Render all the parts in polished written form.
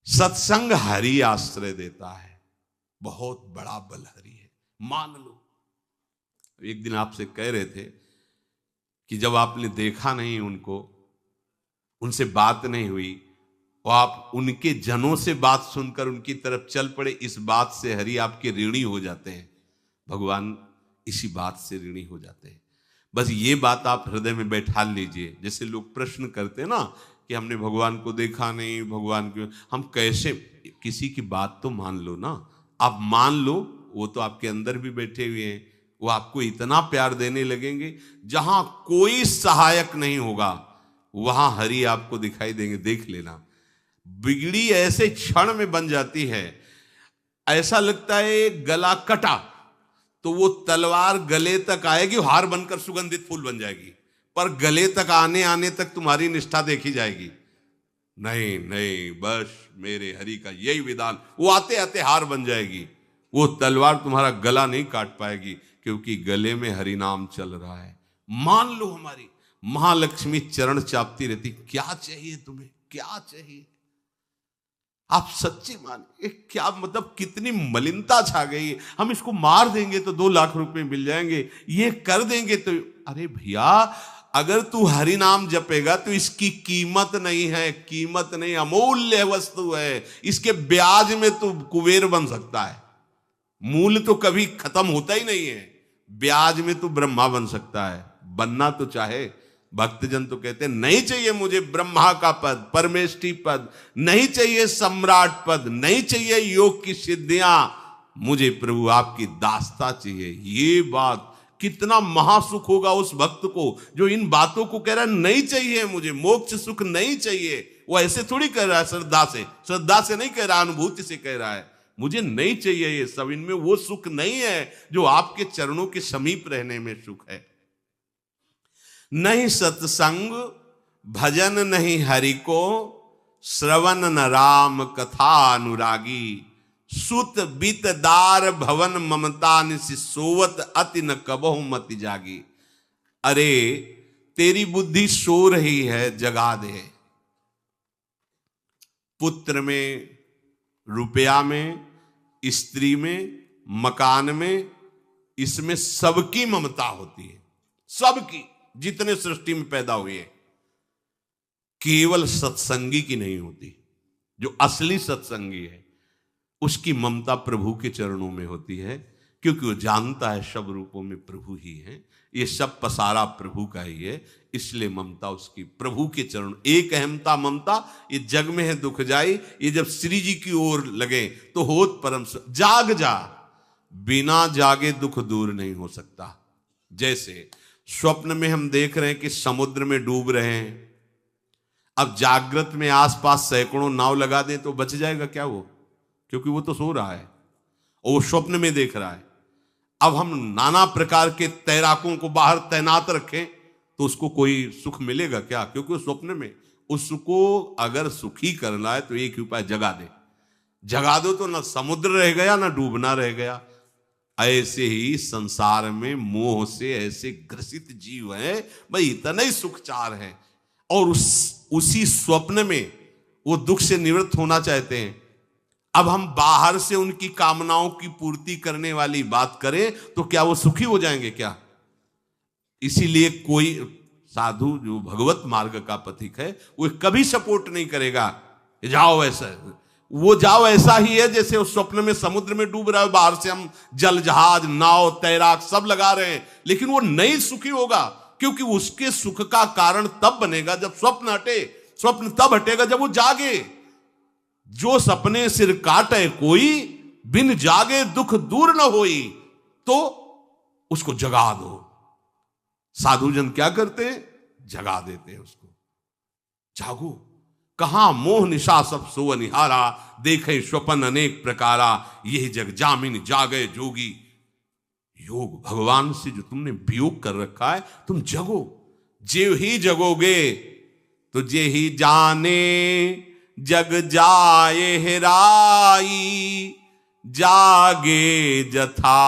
सत्संग हरि आश्रय देता है, बहुत बड़ा बल हरि है, मान लो। एक दिन आपसे कह रहे थे कि जब आपने देखा नहीं उनको, उनसे बात नहीं हुई, और आप उनके जनों से बात सुनकर उनकी तरफ चल पड़े, इस बात से हरि आपके ऋणी हो जाते हैं। भगवान इसी बात से ऋणी हो जाते हैं। बस ये बात आप हृदय में बैठा लीजिए। जैसे लोग प्रश्न करते हैं ना कि हमने भगवान को देखा नहीं, भगवान को हम कैसे, किसी की बात तो मान लो ना। आप मान लो, वो तो आपके अंदर भी बैठे हुए हैं, वो आपको इतना प्यार देने लगेंगे, जहां कोई सहायक नहीं होगा वहां हरि आपको दिखाई देंगे। देख लेना, बिगड़ी ऐसे क्षण में बन जाती है, ऐसा लगता है गला कटा तो वो तलवार गले तक आएगी, हार बनकर सुगंधित फूल बन जाएगी, पर गले तक आने आने तक तुम्हारी निष्ठा देखी जाएगी। नहीं नहीं, बस मेरे हरि का यही विधान, वो आते आते हार बन जाएगी, वो तलवार तुम्हारा गला नहीं काट पाएगी, क्योंकि गले में हरि नाम चल रहा है। मान लो हमारी महालक्ष्मी चरण चापती रहती, क्या चाहिए तुम्हें, क्या चाहिए। आप सच्ची माने, क्या मतलब कितनी मलिनता छा गई है। हम इसको मार देंगे तो 2 लाख रुपए मिल जाएंगे, ये कर देंगे तो, अरे भैया अगर तू हरि नाम जपेगा तो इसकी कीमत नहीं है, कीमत नहीं, अमूल्य वस्तु है। इसके ब्याज में तू कुबेर बन सकता है, मूल तो कभी खत्म होता ही नहीं है, ब्याज में तू ब्रह्मा बन सकता है। बनना तो चाहे, भक्तजन तो कहते हैं नहीं चाहिए मुझे ब्रह्मा का पद, परमेष्ठी पद, नहीं चाहिए सम्राट पद, नहीं चाहिए योग की सिद्धियां, मुझे प्रभु आपकी दास्ता चाहिए। ये बात कितना महासुख होगा उस भक्त को जो इन बातों को कह रहा है, नहीं चाहिए मुझे मोक्ष सुख नहीं चाहिए। वो ऐसे थोड़ी कह रहा है, श्रद्धा से नहीं कह रहा, अनुभूति से कह रहा है, मुझे नहीं चाहिए ये सब, इनमें वो सुख नहीं है जो आपके चरणों के समीप रहने में सुख है। नहीं सत्संग भजन नहीं हरि को, श्रवण न राम कथा अनुरागी, सुत बीत दार भवन ममता निसि सोवत अति न कबहु मति जागी। अरे तेरी बुद्धि सो रही है, जगा दे। पुत्र में, रुपया में, स्त्री में, मकान में, इसमें सबकी ममता होती है, सबकी, जितने सृष्टि में पैदा हुए, केवल सत्संगी की नहीं होती। जो असली सत्संगी है उसकी ममता प्रभु के चरणों में होती है, क्योंकि वो जानता है सब रूपों में प्रभु ही है, ये सब पसारा प्रभु का ही है, इसलिए ममता उसकी प्रभु के चरण। एक अहमता ममता ये जग में है दुख जाई, ये जब श्री जी की ओर लगे तो होत परम। जाग जा, बिना जागे दुख दूर नहीं हो सकता। जैसे स्वप्न में हम देख रहे हैं कि समुद्र में डूब रहे हैं, अब जागृत में आसपास सैकड़ों नाव लगा दें तो बच जाएगा क्या वो, क्योंकि वो तो सो रहा है और वो स्वप्न में देख रहा है। अब हम नाना प्रकार के तैराकों को बाहर तैनात रखें तो उसको कोई सुख मिलेगा क्या, क्योंकि वो स्वप्न में। उसको अगर सुखी करना है तो एक ही उपाय, जगा दे। जगा दो तो ना समुद्र रह गया ना डूबना रह गया। ऐसे ही संसार में मोह से ऐसे ग्रसित जीव हैं, भाई इतना ही सुखचार है, और उसी स्वप्न में वो दुख से निवृत्त होना चाहते हैं। अब हम बाहर से उनकी कामनाओं की पूर्ति करने वाली बात करें तो क्या वो सुखी हो जाएंगे क्या? इसीलिए कोई साधु जो भगवत मार्ग का पथिक है वो कभी सपोर्ट नहीं करेगा जाओ ऐसा, वो जाओ ऐसा ही है जैसे उस स्वप्न में समुद्र में डूब रहा है, बाहर से हम जल जहाज नाव तैराक सब लगा रहे हैं, लेकिन वो नहीं सुखी होगा, क्योंकि उसके सुख का कारण तब बनेगा जब स्वप्न हटे। स्वप्न तब हटेगा जब वो जागे। जो सपने सिर काटे कोई, बिन जागे दुख दूर न होई, तो उसको जगा दो। साधुजन क्या करते हैं? जगा देते हैं उसको। जागो, कहां मोह निशा सब सो निहारा, देखे स्वपन अनेक प्रकारा, यही जग जामिन जागे जोगी। योग भगवान से जो तुमने वियोग कर रखा है, तुम जगो। जे ही जगोगे तो जे ही जाने जग जाए हेराई, जागे जथा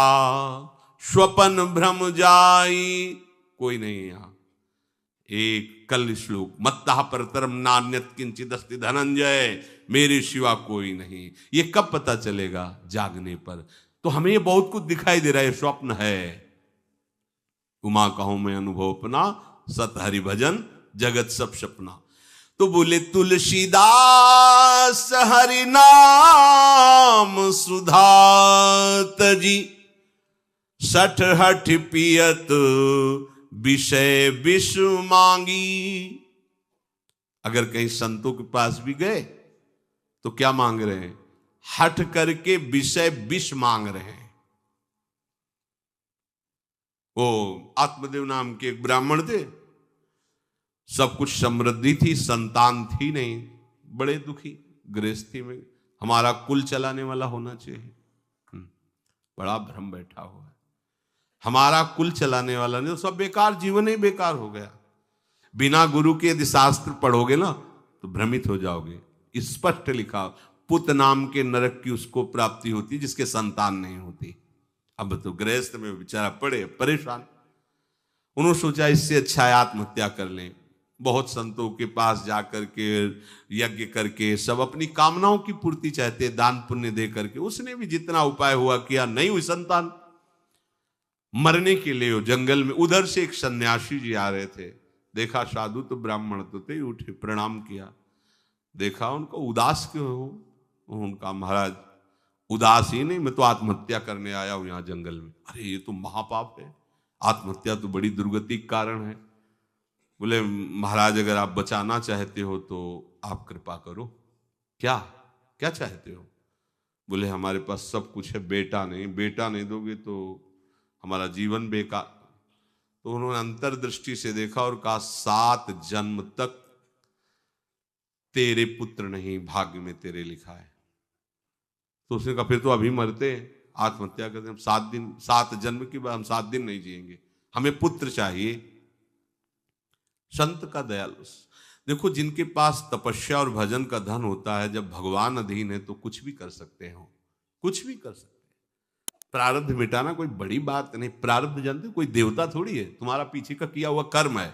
स्वपन भ्रम जाई। कोई नहीं यहां। एक कल श्लोक, मत्तः परतरम नान्यत किंचिदस्ति धनंजय, मेरे सिवा कोई नहीं। ये कब पता चलेगा? जागने पर। तो हमें ये बहुत कुछ दिखाई दे रहा है, स्वप्न है। उमा कहूं मैं अनुभव अपना, सत हरि भजन जगत सब सपना। तो बोले तुलसीदास हरि नाम सुधा तजी, सठ हठ पियत विषय विष मांगी। अगर कहीं संतों के पास भी गए तो क्या मांग रहे हैं? हठ करके विषय विष मांग रहे हैं। वो आत्मदेव नाम के एक ब्राह्मण थे, सब कुछ समृद्धि थी, संतान थी नहीं, बड़े दुखी गृहस्थी में। हमारा कुल चलाने वाला होना चाहिए। बड़ा भ्रम बैठा हुआ है, हमारा कुल चलाने वाला नहीं, तो सब बेकार, जीवन ही बेकार हो गया। बिना गुरु के यदि शास्त्र पढ़ोगे ना तो भ्रमित हो जाओगे। स्पष्ट लिखा, पुत नाम के नरक की उसको प्राप्ति होती जिसके संतान नहीं होती। अब तो गृहस्थ में बेचारा पड़े परेशान। उन्होंने सोचा इससे अच्छा है आत्महत्या कर लें। बहुत संतों के पास जाकर के यज्ञ करके सब अपनी कामनाओं की पूर्ति चाहते, दान पुण्य दे करके। उसने भी जितना उपाय हुआ किया, नहीं हुई संतान। मरने के लिए जंगल में, उधर से एक सन्यासी जी आ रहे थे, देखा साधु तो ब्राह्मण तो थे, उठे प्रणाम किया, देखा उनको उदास क्यों हो? उनका महाराज उदास ही नहीं, मैं तो आत्महत्या करने आया हूं यहां जंगल में। अरे ये तो महापाप है, आत्महत्या तो बड़ी दुर्गति का कारण है। बोले महाराज अगर आप बचाना चाहते हो तो आप कृपा करो। क्या क्या चाहते हो? बोले हमारे पास सब कुछ है, बेटा नहीं दोगे तो हमारा जीवन बेकार। तो उन्होंने अंतर्दृष्टि से देखा और कहा 7 जन्म तक तेरे पुत्र नहीं भाग्य में तेरे लिखा है। तो उसने कहा फिर तो अभी मरते हैं, आत्महत्या करते, हम 7 जन्म की बात, हम 7 दिन नहीं जिएंगे, हमें पुत्र चाहिए। संत का दयालु। देखो जिनके पास तपस्या और भजन का धन होता है, जब भगवान अधीन है तो कुछ भी कर सकते हो, कुछ भी कर सकते हैं। प्रारब्ध मिटाना कोई बड़ी बात नहीं। प्रारब्ध जानते, कोई देवता थोड़ी है, तुम्हारा पीछे का किया हुआ कर्म है।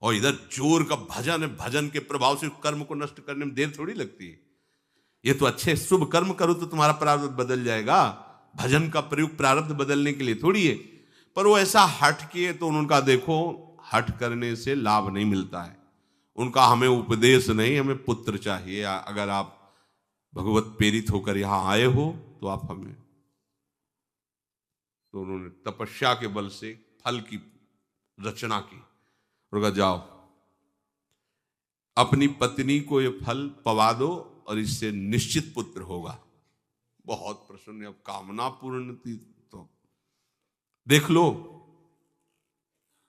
और इधर जोर का भजन है, भजन के प्रभाव से कर्म को नष्ट करने में देर थोड़ी लगती है। ये तो अच्छे शुभ कर्म करो तो तुम्हारा प्रारब्ध बदल जाएगा। भजन का प्रयोग प्रारब्ध बदलने के लिए थोड़ी है। पर वो ऐसा हट किए तो उनका देखो, हट करने से लाभ नहीं मिलता है। उनका हमें उपदेश नहीं, हमें पुत्र चाहिए। अगर आप भगवत प्रेरित होकर यहां आए हो तो आप हमें। तो उन्होंने तपस्या के बल से फल की रचना की और कहा जाओ अपनी पत्नी को ये फल पवा दो और इससे निश्चित पुत्र होगा। बहुत प्रसन्न, अब कामना पूर्ण थी तो देख लो,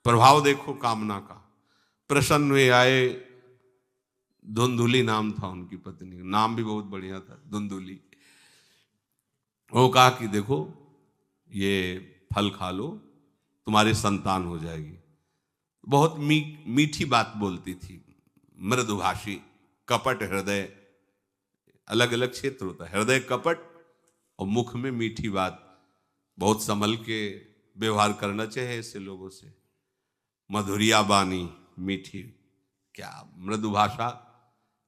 प्रभाव देखो कामना का। प्रसन्न हुए आए। धुंधुली नाम था उनकी पत्नी का, नाम भी बहुत बढ़िया था, धुंधुली। वो कहा कि देखो ये फल खा लो, तुम्हारी संतान हो जाएगी। बहुत मीठी बात बोलती थी, मृदुभाषी, कपट हृदय, अलग अलग क्षेत्र होता है। हृदय कपट और मुख में मीठी बात। बहुत संभल के व्यवहार करना चाहिए ऐसे लोगों से। मधुरिया बानी मीठी, क्या मृदु भाषा।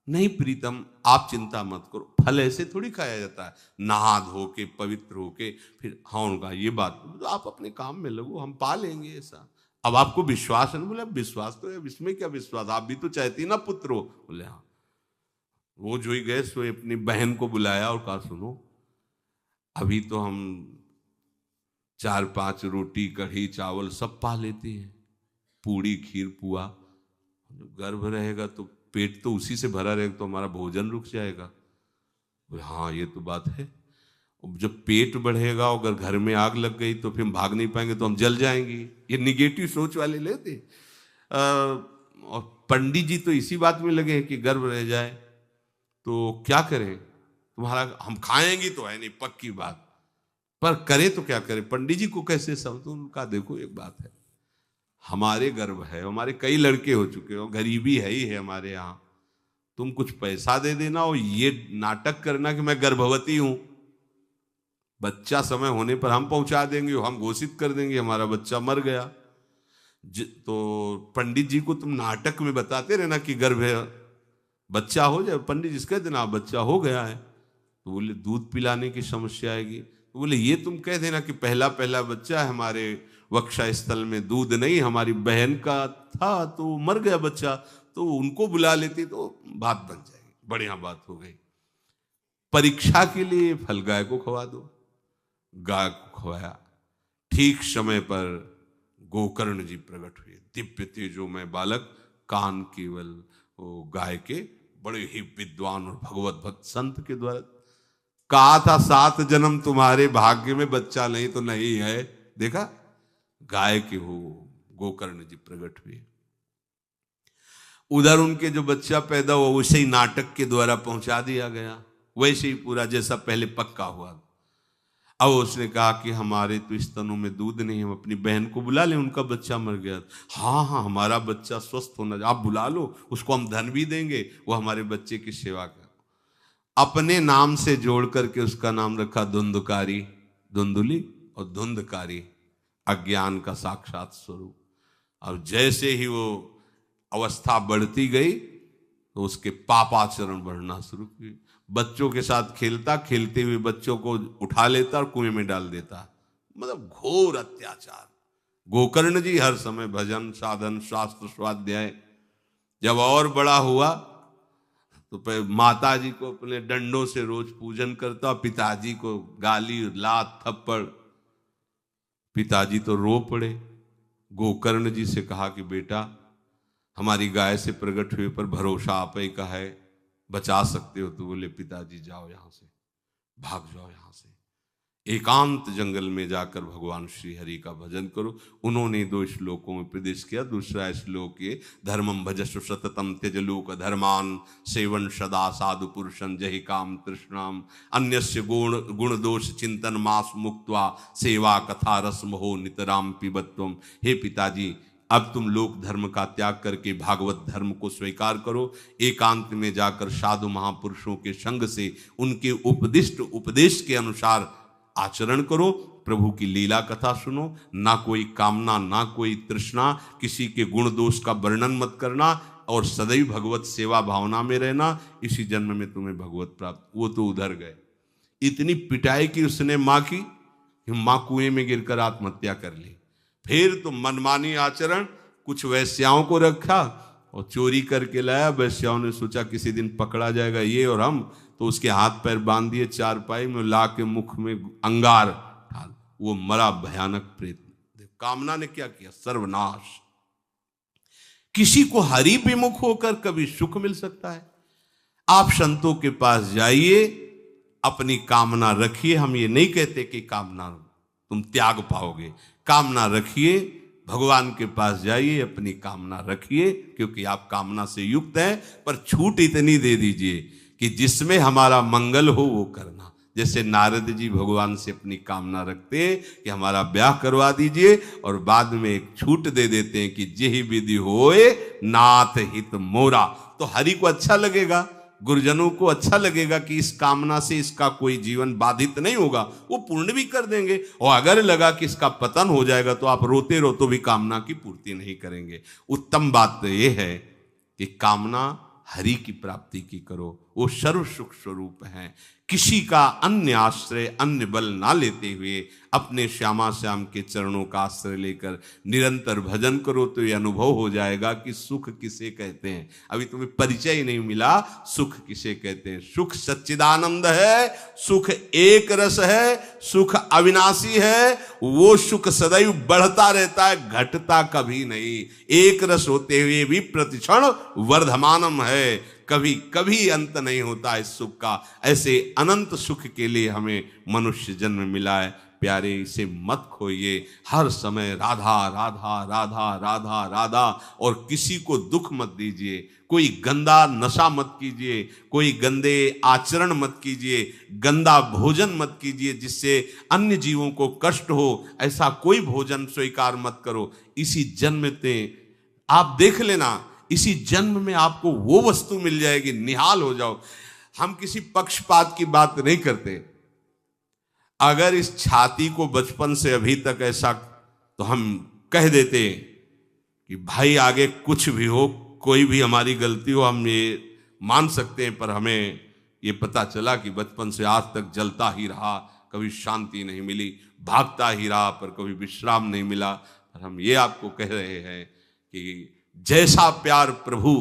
नहीं प्रीतम, आप चिंता मत करो, फल ऐसे थोड़ी खाया जाता है, नहा धो के पवित्र होके फिर। हाँ उनका ये बात, तो आप अपने काम में लगो, हम पा लेंगे ऐसा। अब आपको विश्वास है? बोले विश्वास तो है, इसमें क्या विश्वास, आप भी तो चाहती ना पुत्र हो। बोले हाँ। वो जो ही गए सो अपनी बहन को बुलाया और कहा सुनो, अभी तो हम 4-5 रोटी कढ़ी चावल सब पा लेते हैं, पूड़ी खीर पुआ। जब गर्भ रहेगा तो पेट तो उसी से भरा रहेगा, तो हमारा भोजन रुक जाएगा। बोले हाँ ये तो बात है। जब पेट बढ़ेगा, अगर घर में आग लग गई तो फिर हम भाग नहीं पाएंगे, तो हम जल जाएंगे। ये निगेटिव सोच वाले लेते। और पंडित जी तो इसी बात में लगे हैं कि गर्भ रह जाए तो क्या करें, तुम्हारा हम खाएंगे तो है नहीं पक्की बात, पर करें तो क्या करें। पंडित जी को कैसे समझो? उनका देखो एक बात है, हमारे गर्भ है, हमारे कई लड़के हो चुके हो, गरीबी है ही है हमारे यहाँ, तुम कुछ पैसा दे देना और ये नाटक करना कि मैं गर्भवती हूं, बच्चा समय होने पर हम पहुंचा देंगे, हम घोषित कर देंगे हमारा बच्चा मर गया। तो पंडित जी को तुम नाटक में बताते रहना कि गर्भ है, बच्चा हो जाए, पंडित जी कह देना बच्चा हो गया है। तो बोले दूध पिलाने की समस्या आएगी। तो बोले ये तुम कह देना कि पहला पहला बच्चा है, हमारे वक्षा स्थल में दूध नहीं, हमारी बहन का था तो मर गया बच्चा, तो उनको बुला लेती तो बात बन जाएगी, बढ़िया बात हो गई। परीक्षा के लिए फल गाय को खवा दो। गाय को खवाया, ठीक समय पर गोकर्ण जी प्रकट हुए, दिव्य तेजोमय बालक, कान केवल वो गाय के, बड़े ही विद्वान और भगवत भक्त संत के द्वारा। कहा था 7 जन्म तुम्हारे भाग्य में, बच्चा नहीं तो नहीं है, देखा गाय के हो गोकर्ण जी प्रकट हुए। उधर उनके जो बच्चा पैदा हुआ वैसे ही नाटक के द्वारा पहुंचा दिया गया, वैसे ही पूरा जैसा पहले पक्का हुआ। अब उसने कहा कि हमारे तो स्तनों में दूध नहीं, हम अपनी बहन को बुला लें, उनका बच्चा मर गया। हाँ हाँ, हमारा बच्चा स्वस्थ होना, आप बुला लो, उसको हम धन भी देंगे, वो हमारे बच्चे की सेवा कर। अपने नाम से जोड़ करके उसका नाम रखा धुंधकारी, धुंधुली और धुंधकारी, अज्ञान का साक्षात स्वरूप। अब जैसे ही वो अवस्था बढ़ती गई तो उसके पापाचरण बढ़ना शुरू हुए। बच्चों के साथ खेलता, खेलते हुए बच्चों को उठा लेता और कुएं में डाल देता, मतलब घोर अत्याचार। गोकर्ण जी हर समय भजन साधन शास्त्र स्वाध्याय। जब और बड़ा हुआ तो माता जी को अपने डंडों से रोज पूजन करता, पिताजी को गाली लात थप्पड़। पिताजी तो रो पड़े। गोकर्ण जी से कहा कि बेटा हमारी गाय से प्रकट हुए पर भरोसा आप ही का है, बचा सकते हो। तो बोले पिताजी जाओ यहां से, भाग जाओ यहां से, एकांत जंगल में जाकर भगवान श्री हरि का भजन करो। उन्होंने 2 श्लोकों में उपदेश किया। दूसरा श्लोक ये, धर्मम भजस्व सततम त्यज लोक धर्मान, सेवन सदा साधु पुरुषं जहि काम तृष्णाम, अन्यस्य गुण दोष चिंतन मास मुक्त्वा, सेवा कथा रस मोहो नितराम पिबत्वम। हे पिताजी, अब तुम लोक धर्म का त्याग करके भागवत धर्म को स्वीकार करो, एकांत में जाकर साधु महापुरुषों के संग से उनके उपदिष्ट उपदेश के अनुसार आचरण करो, प्रभु की लीला कथा सुनो, ना कोई कामना ना कोई तृष्णा, किसी के गुण दोष का वर्णन मत करना और सदैव भगवत सेवा भावना में रहना, इसी जन्म में तुम्हें भगवत प्राप्त। वो तो उधर गए, इतनी पिटाई की उसने माँ की, माँ कुएं में गिरकर आत्महत्या कर ली। फिर तो मनमानी आचरण, कुछ वैश्याओं को रखा और चोरी करके लाया। वैश्याओं ने सोचा किसी दिन पकड़ा जाएगा ये और हम, तो उसके हाथ पैर बांध दिए चारपाई में, ला के मुख में अंगार डाल, वो मरा भयानक प्रेत। कामना ने क्या किया, सर्वनाश। किसी को हरि विमुख होकर कभी सुख मिल सकता है? आप संतों के पास जाइए, अपनी कामना रखिए। हम ये नहीं कहते कि कामना तुम त्याग पाओगे, कामना रखिए, भगवान के पास जाइए, अपनी कामना रखिए, क्योंकि आप कामना से युक्त हैं। पर छूट इतनी दे दीजिए कि जिसमें हमारा मंगल हो वो करना। जैसे नारद जी भगवान से अपनी कामना रखते हैं कि हमारा ब्याह करवा दीजिए, और बाद में एक छूट दे देते हैं कि जेहि विधि होए नाथ हित मोरा। तो हरि को अच्छा लगेगा, गुरुजनों को अच्छा लगेगा कि इस कामना से इसका कोई जीवन बाधित नहीं होगा, वो पूर्ण भी कर देंगे। और अगर लगा कि इसका पतन हो जाएगा तो आप रोते रोते भी कामना की पूर्ति नहीं करेंगे। उत्तम बात तो ये है कि कामना हरि की प्राप्ति की करो, वो सर्व सुख स्वरूप है। किसी का अन्य आश्रय अन्य बल ना लेते हुए अपने श्यामा श्याम के चरणों का आश्रय लेकर निरंतर भजन करो, तो ये अनुभव हो जाएगा कि सुख किसे कहते हैं। अभी तुम्हें परिचय ही नहीं मिला, सुख किसे कहते हैं। सुख सच्चिदानंद है, सुख एक रस है, सुख अविनाशी है। वो सुख सदैव बढ़ता रहता है, घटता कभी नहीं। एक रस होते हुए भी प्रतिक्षण वर्धमानम है, कभी कभी अंत नहीं होता इस सुख का। ऐसे अनंत सुख के लिए हमें मनुष्य जन्म मिला है। प्यारे, इसे मत खोइए। हर समय राधा राधा राधा राधा राधा, और किसी को दुख मत दीजिए। कोई गंदा नशा मत कीजिए, कोई गंदे आचरण मत कीजिए, गंदा भोजन मत कीजिए जिससे अन्य जीवों को कष्ट हो। ऐसा कोई भोजन स्वीकार मत करो। इसी जन्म में आप देख लेना, इसी जन्म में आपको वो वस्तु मिल जाएगी, निहाल हो जाओ। हम किसी पक्षपात की बात नहीं करते। अगर इस छाती को बचपन से अभी तक ऐसा, तो हम कह देते कि भाई आगे कुछ भी हो, कोई भी हमारी गलती हो, हम ये मान सकते हैं, पर हमें ये पता चला कि बचपन से आज तक जलता ही रहा, कभी शांति नहीं मिली, भागता ही रहा पर कभी विश्राम नहीं मिला। पर हम ये आपको कह रहे हैं कि जैसा प्यार प्रभु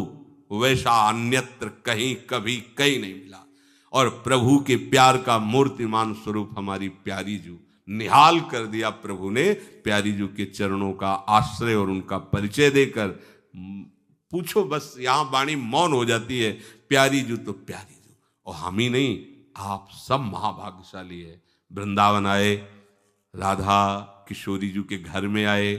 वैसा अन्यत्र कहीं कभी कहीं नहीं मिला। और प्रभु के प्यार का मूर्तिमान स्वरूप हमारी प्यारी जू, निहाल कर दिया प्रभु ने प्यारी जू के चरणों का आश्रय और उनका परिचय देकर। पूछो बस, यहां वाणी मौन हो जाती है, प्यारी जू तो प्यारी जू। और हम ही नहीं, आप सब महाभाग्यशाली है। वृंदावन आए, राधा किशोरी जू के घर में आए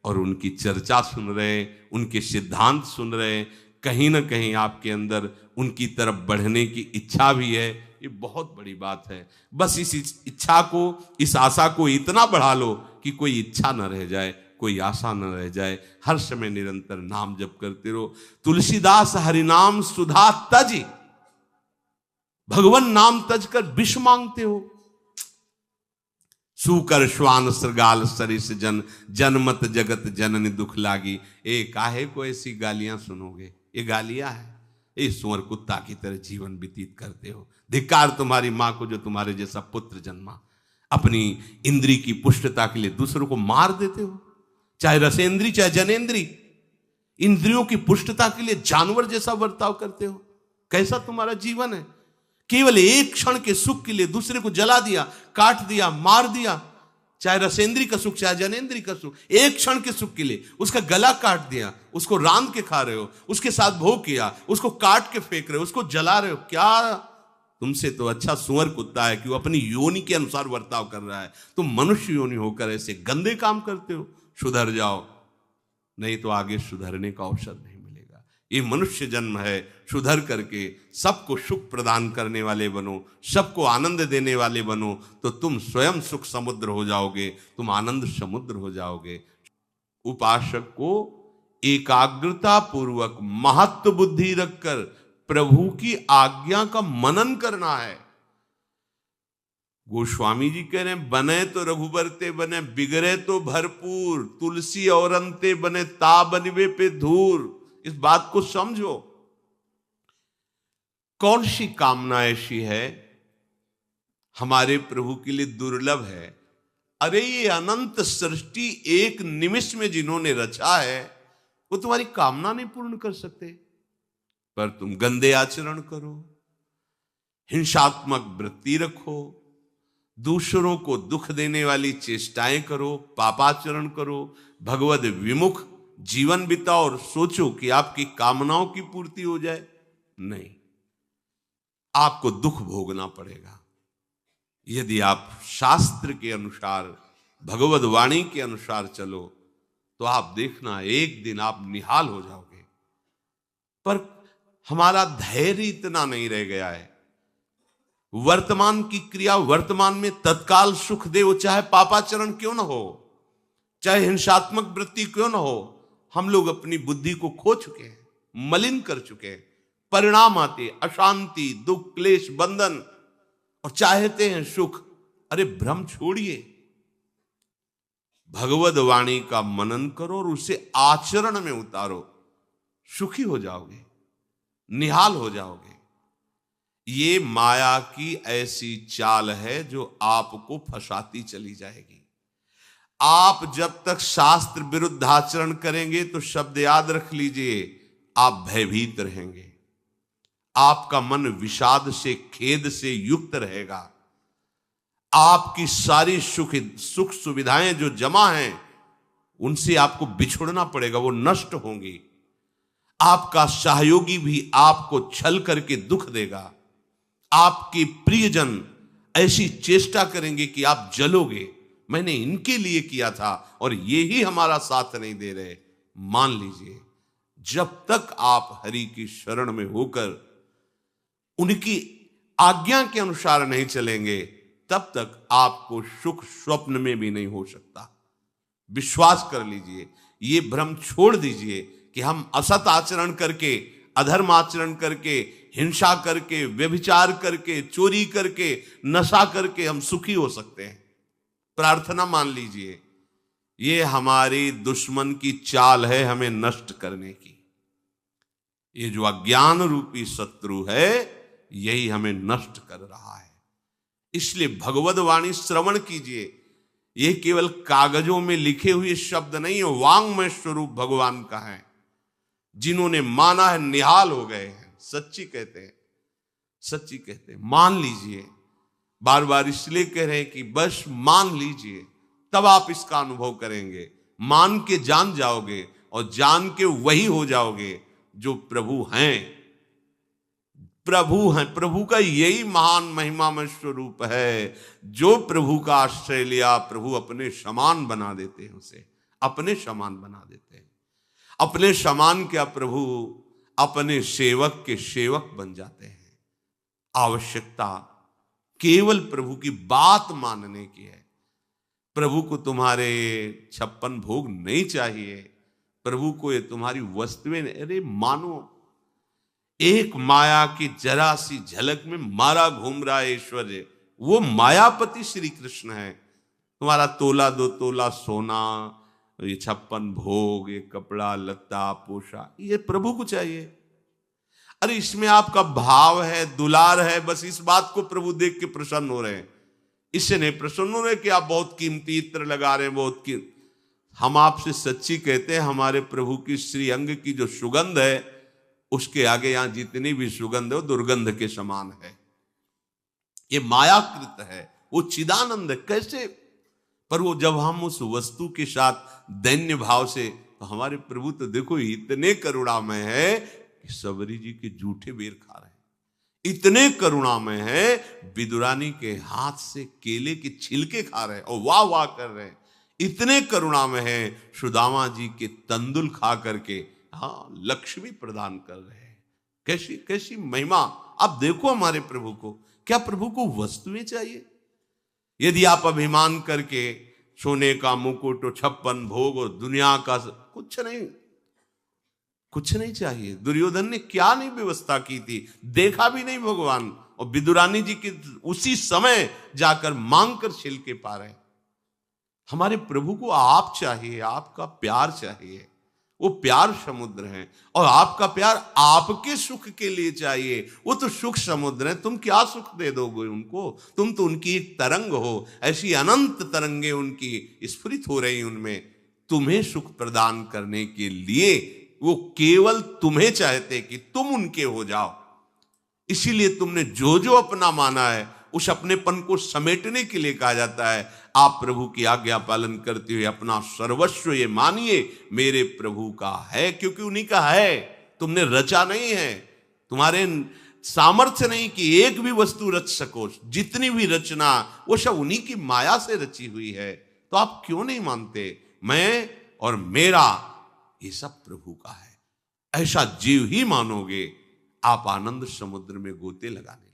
और उनकी चर्चा सुन रहे, उनके सिद्धांत सुन रहे, कहीं ना कहीं आपके अंदर उनकी तरफ बढ़ने की इच्छा भी है। ये बहुत बड़ी बात है। बस इस इच्छा को, इस आशा को इतना बढ़ा लो कि कोई इच्छा न रह जाए, कोई आशा न रह जाए। हर समय निरंतर नाम जप करते रहो। तुलसीदास हरिनाम सुधा तज, भगवान नाम तज कर विष मांगते हो। सूकर श्वान श्रृगाल सरिस जन, जनमत जगत जननी दुख लागी। ए काहे को ऐसी गालियां सुनोगे, ये गालियां है। ये सुअर कुत्ता की तरह जीवन व्यतीत करते हो। धिक्कार तुम्हारी मां को जो तुम्हारे जैसा पुत्र जन्मा। अपनी इंद्री की पुष्टता के लिए दूसरों को मार देते हो, चाहे रसेंद्री चाहे जनेंद्री। इंद्रियों की पुष्टता के लिए जानवर जैसा बर्ताव करते हो। कैसा तुम्हारा जीवन है। केवल एक क्षण के सुख के लिए दूसरे को जला दिया, काट दिया, मार दिया। चाहे रसेंद्री का सुख चाहे जनेंद्री का सुख, एक क्षण के सुख के लिए उसका गला काट दिया, उसको रांध के खा रहे हो, उसके साथ भोग किया, उसको काट के फेंक रहे हो, उसको जला रहे हो। क्या तुमसे तो अच्छा सुअर कुत्ता है कि वो अपनी योनि के अनुसार बर्ताव कर रहा है। तुम मनुष्य योनि होकर ऐसे गंदे काम करते हो। सुधर जाओ, नहीं तो आगे सुधरने का अवसर नहीं मिलेगा। ये मनुष्य जन्म है, सुधर करके सबको सुख प्रदान करने वाले बनो, सबको आनंद देने वाले बनो, तो तुम स्वयं सुख समुद्र हो जाओगे, तुम आनंद समुद्र हो जाओगे। उपासक को एकाग्रता पूर्वक महत्व बुद्धि रखकर प्रभु की आज्ञा का मनन करना है। गोस्वामी जी कह रहे हैं, बने तो रघुबरते बने, बिगड़े तो भरपूर, तुलसी और अंते बने ता बनवे पे धूर। इस बात को समझो। कौन सी कामना ऐसी है हमारे प्रभु के लिए दुर्लभ है। अरे ये अनंत सृष्टि एक निमिष में जिन्होंने रचा है वो तुम्हारी कामना नहीं पूर्ण कर सकते, पर तुम गंदे आचरण करो, हिंसात्मक वृत्ति रखो, दूसरों को दुख देने वाली चेष्टाएं करो, पापाचरण करो, भगवद विमुख जीवन बिताओ और सोचो कि आपकी कामनाओं की पूर्ति हो जाए। नहीं, आपको दुख भोगना पड़ेगा। यदि आप शास्त्र के अनुसार, भगवद वाणी के अनुसार चलो तो आप देखना एक दिन आप निहाल हो जाओगे। पर हमारा धैर्य इतना नहीं रह गया है। वर्तमान की क्रिया वर्तमान में तत्काल सुख दे, वो चाहे पापाचरण क्यों ना हो, चाहे हिंसात्मक वृत्ति क्यों ना हो, हम लोग अपनी बुद्धि को खो चुके हैं, मलिन कर चुके हैं। परिणाम आते अशांति, दुख, क्लेश, बंधन, और चाहते हैं सुख। अरे भ्रम छोड़िए, भगवद वाणी का मनन करो और उसे आचरण में उतारो, सुखी हो जाओगे, निहाल हो जाओगे। ये माया की ऐसी चाल है जो आपको फंसाती चली जाएगी। आप जब तक शास्त्र विरुद्ध आचरण करेंगे तो शब्द याद रख लीजिए, आप भयभीत रहेंगे, आपका मन विषाद से, खेद से युक्त रहेगा। आपकी सारी सुख सुविधाएं जो जमा हैं उनसे आपको बिछुड़ना पड़ेगा, वो नष्ट होंगी। आपका सहयोगी भी आपको छल करके दुख देगा। आपके प्रियजन ऐसी चेष्टा करेंगे कि आप जलोगे, मैंने इनके लिए किया था और ये ही हमारा साथ नहीं दे रहे। मान लीजिए, जब तक आप हरि की शरण में होकर उनकी आज्ञा के अनुसार नहीं चलेंगे तब तक आपको सुख स्वप्न में भी नहीं हो सकता। विश्वास कर लीजिए, ये भ्रम छोड़ दीजिए कि हम असत आचरण करके, अधर्म आचरण करके, हिंसा करके, व्यभिचार करके, चोरी करके, नशा करके हम सुखी हो सकते हैं। प्रार्थना मान लीजिए, ये हमारी दुश्मन की चाल है हमें नष्ट करने की। ये जो अज्ञान रूपी शत्रु है यही हमें नष्ट कर रहा है। इसलिए भगवद वाणी श्रवण कीजिए। ये केवल कागजों में लिखे हुए शब्द नहीं है, वांग्मय स्वरूप भगवान का है। जिन्होंने माना है निहाल हो गए हैं। सच्ची कहते हैं, सच्ची कहते हैं। मान लीजिए, बार बार इसलिए कह रहे हैं कि बस मान लीजिए, तब आप इसका अनुभव करेंगे। मान के जान जाओगे और जान के वही हो जाओगे जो प्रभु हैं। प्रभु हैं, प्रभु का यही महान महिमामय स्वरूप है। जो प्रभु का आश्रय लिया, प्रभु अपने समान बना देते हैं, उसे अपने समान बना देते हैं। अपने समान क्या, प्रभु अपने सेवक के सेवक बन जाते हैं। आवश्यकता केवल प्रभु की बात मानने की है। प्रभु को तुम्हारे 56 भोग नहीं चाहिए, प्रभु को ये तुम्हारी वस्तुएं, अरे मानो एक माया की जरा सी झलक में मारा घूम रहा है ऐश्वर्य, वो मायापति श्री कृष्ण है। तुम्हारा तोला 2 तोला सोना, ये 56 भोग, ये कपड़ा लत्ता पोशाक, ये प्रभु को चाहिए। अरे इसमें आपका भाव है, दुलार है, बस इस बात को प्रभु देख के प्रसन्न हो रहे हैं। इससे नहीं प्रसन्न हो रहे कि आप बहुत कीमती इत्र लगा रहे हैं, बहुत कीमती। हम आपसे सच्ची कहते हैं, हमारे प्रभु की श्री अंग की जो सुगंध है, उसके आगे यहां जितनी भी सुगंध है वो दुर्गंध के समान है। ये मायाकृत है, वो चिदानंद है। कैसे? पर वो जब हम उस वस्तु के साथ दैन्य भाव से, तो हमारे प्रभु तो देखो इतने करुणामय है कि सबरी जी के जूठे बेर खा रहे हैं। इतने करुणामय है, विदुरानी के हाथ से केले के छिलके खा रहे हैं और वाह वाह कर रहे हैं। इतने करुणामय है, सुदामा जी के तंदुल खा करके हाँ लक्ष्मी प्रदान कर रहे हैं। कैसी कैसी महिमा। आप देखो हमारे प्रभु को। क्या प्रभु को वस्तुएं चाहिए? यदि आप अभिमान करके सोने का मुकुट और 56 भोग और दुनिया का कुछ नहीं चाहिए। दुर्योधन ने क्या नहीं व्यवस्था की थी, देखा भी नहीं भगवान, और विदुरानी जी की उसी समय जाकर मांग कर छिलके पा रहे। हमारे प्रभु को आप चाहिए, आपका प्यार चाहिए। वो प्यार समुद्र है, और आपका प्यार आपके सुख के लिए चाहिए। वो तो सुख समुद्र है, तुम क्या सुख दे दोगे उनको? तुम तो उनकी एक तरंग हो। ऐसी अनंत तरंगे उनकी स्फुरित हो रही उनमें, तुम्हें सुख प्रदान करने के लिए। वो केवल तुम्हें चाहते कि तुम उनके हो जाओ। इसीलिए तुमने जो जो अपना माना है, उस अपनेपन को समेटने के लिए कहा जाता है, आप प्रभु की आज्ञा पालन करते हुए अपना सर्वस्व ये मानिए मेरे प्रभु का है, क्योंकि उन्हीं का है। तुमने रचा नहीं है, तुम्हारे सामर्थ्य नहीं कि एक भी वस्तु रच सको। जितनी भी रचना वो सब उन्हीं की माया से रची हुई है। तो आप क्यों नहीं मानते मैं और मेरा ये सब प्रभु का है? ऐसा जीव ही मानोगे, आप आनंद समुद्र में गोते लगाने